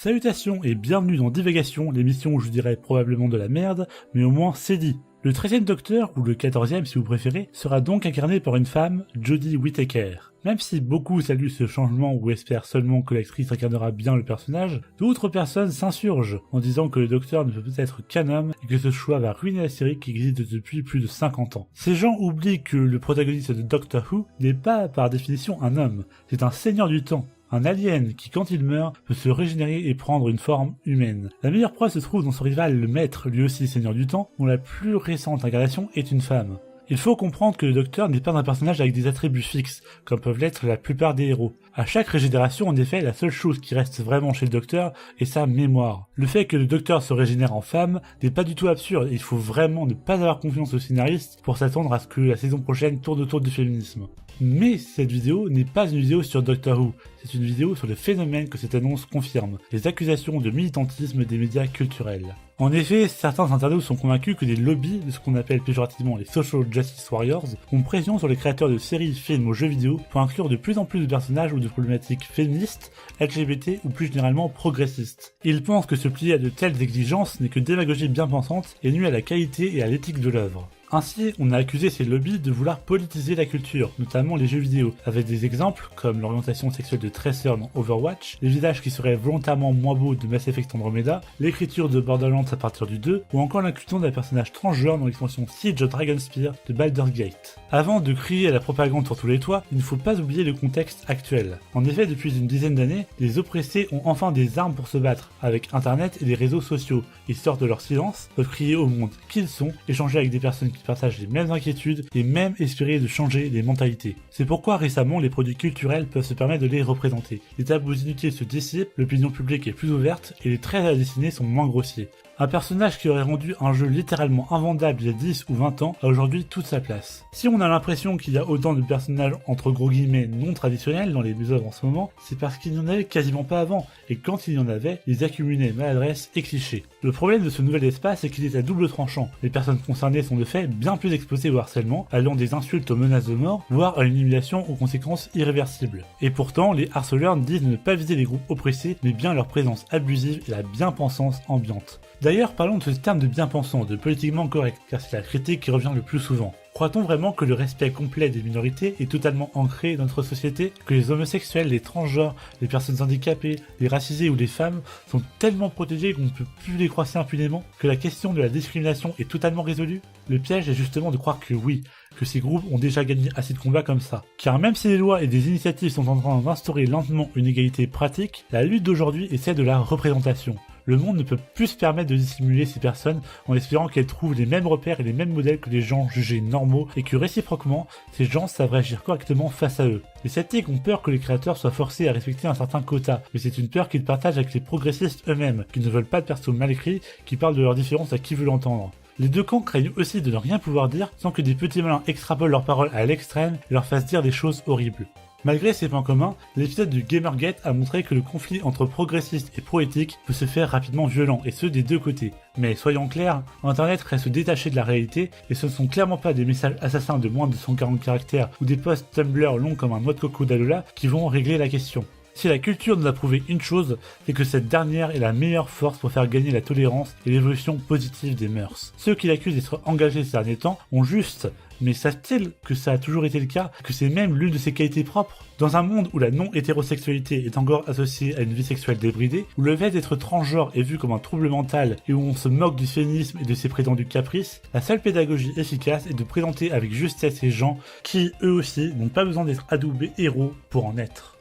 Salutations et bienvenue dans Divagation, l'émission où je dirais probablement de la merde, mais au moins c'est dit. Le 13e Docteur, ou le 14e si vous préférez, sera donc incarné par une femme, Jodie Whittaker. Même si beaucoup saluent ce changement ou espèrent seulement que l'actrice incarnera bien le personnage, d'autres personnes s'insurgent en disant que le Docteur ne peut être qu'un homme et que ce choix va ruiner la série qui existe depuis plus de 50 ans. Ces gens oublient que le protagoniste de Doctor Who n'est pas par définition un homme, c'est un seigneur du temps. Un alien qui, quand il meurt, peut se régénérer et prendre une forme humaine. La meilleure preuve se trouve dans son rival, le Maître, lui aussi Seigneur du Temps, dont la plus récente incarnation est une femme. Il faut comprendre que le Docteur n'est pas un personnage avec des attributs fixes, comme peuvent l'être la plupart des héros. À chaque régénération, en effet, la seule chose qui reste vraiment chez le Docteur est sa mémoire. Le fait que le Docteur se régénère en femme n'est pas du tout absurde, et il faut vraiment ne pas avoir confiance aux scénaristes pour s'attendre à ce que la saison prochaine tourne autour du féminisme. Mais cette vidéo n'est pas une vidéo sur Doctor Who, c'est une vidéo sur le phénomène que cette annonce confirme, les accusations de militantisme des médias culturels. En effet, certains internautes sont convaincus que des lobbies de ce qu'on appelle péjorativement les Social Justice Warriors ont pression sur les créateurs de séries, films ou jeux vidéo pour inclure de plus en plus de personnages ou de problématiques féministes, LGBT ou plus généralement progressistes. Ils pensent que se plier à de telles exigences n'est que démagogie bien pensante et nuit à la qualité et à l'éthique de l'œuvre. Ainsi, on a accusé ces lobbies de vouloir politiser la culture, notamment les jeux vidéo, avec des exemples comme l'orientation sexuelle de Tracer dans Overwatch, les visages qui seraient volontairement moins beaux de Mass Effect Andromeda, l'écriture de Borderlands à partir du 2, ou encore l'inclusion d'un personnage transgenre dans l'extension Siege of Dragonspear de Baldur's Gate. Avant de crier à la propagande sur tous les toits, il ne faut pas oublier le contexte actuel. En effet, depuis une dizaine d'années, les oppressés ont enfin des armes pour se battre, avec Internet et les réseaux sociaux. Ils sortent de leur silence, peuvent crier au monde qui ils sont, échanger avec des personnes qui partagent les mêmes inquiétudes et même espérer de changer les mentalités. C'est pourquoi récemment les produits culturels peuvent se permettre de les représenter. Les tabous inutiles se dissipent, l'opinion publique est plus ouverte et les traits à dessiner sont moins grossiers. Un personnage qui aurait rendu un jeu littéralement invendable il y a 10 ou 20 ans a aujourd'hui toute sa place. Si on a l'impression qu'il y a autant de personnages entre gros guillemets non traditionnels dans les œuvres en ce moment, c'est parce qu'il n'y en avait quasiment pas avant, et quand il y en avait, ils accumulaient maladresse et clichés. Le problème de ce nouvel espace c'est qu'il est à double tranchant. Les personnes concernées sont de fait bien plus exposées au harcèlement, allant des insultes aux menaces de mort, voire à une humiliation aux conséquences irréversibles. Et pourtant, les harceleurs disent ne pas viser les groupes oppressés, mais bien leur présence abusive et la bien-pensance ambiante. D'ailleurs, parlons de ce terme de bien-pensant, de politiquement correct, car c'est la critique qui revient le plus souvent. Croit-on vraiment que le respect complet des minorités est totalement ancré dans notre société, que les homosexuels, les transgenres, les personnes handicapées, les racisés ou les femmes sont tellement protégés qu'on ne peut plus les croiser impunément, que la question de la discrimination est totalement résolue? Le piège est justement de croire que oui, que ces groupes ont déjà gagné assez de combats comme ça. Car même si les lois et des initiatives sont en train d'instaurer lentement une égalité pratique, la lutte d'aujourd'hui est celle de la représentation. Le monde ne peut plus se permettre de dissimuler ces personnes en espérant qu'elles trouvent les mêmes repères et les mêmes modèles que les gens jugés normaux et que réciproquement, ces gens savent réagir correctement face à eux. Les sceptiques ont peur que les créateurs soient forcés à respecter un certain quota, mais c'est une peur qu'ils partagent avec les progressistes eux-mêmes, qui ne veulent pas de persos mal écrits, qui parlent de leurs différences à qui veut l'entendre. Les deux camps craignent aussi de ne rien pouvoir dire sans que des petits malins extrapolent leurs paroles à l'extrême et leur fassent dire des choses horribles. Malgré ces points communs, l'épisode du Gamergate a montré que le conflit entre progressistes et pro-éthique peut se faire rapidement violent, et ce des deux côtés. Mais soyons clairs, Internet reste détaché de la réalité, et ce ne sont clairement pas des messages assassins de moins de 140 caractères ou des posts Tumblr longs comme un noix de coco d'Alola qui vont régler la question. Si la culture nous a prouvé une chose, c'est que cette dernière est la meilleure force pour faire gagner la tolérance et l'évolution positive des mœurs. Ceux qui l'accusent d'être engagés ces derniers temps ont juste, mais savent-ils que ça a toujours été le cas, que c'est même l'une de ses qualités propres? Dans un monde où la non-hétérosexualité est encore associée à une vie sexuelle débridée, où le fait d'être transgenre est vu comme un trouble mental et où on se moque du féminisme et de ses prétendus caprices, la seule pédagogie efficace est de présenter avec justesse ces gens qui, eux aussi, n'ont pas besoin d'être adoubés héros pour en être.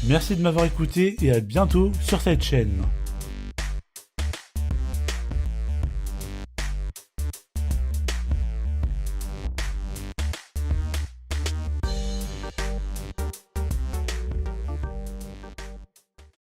Merci de m'avoir écouté et à bientôt sur cette chaîne.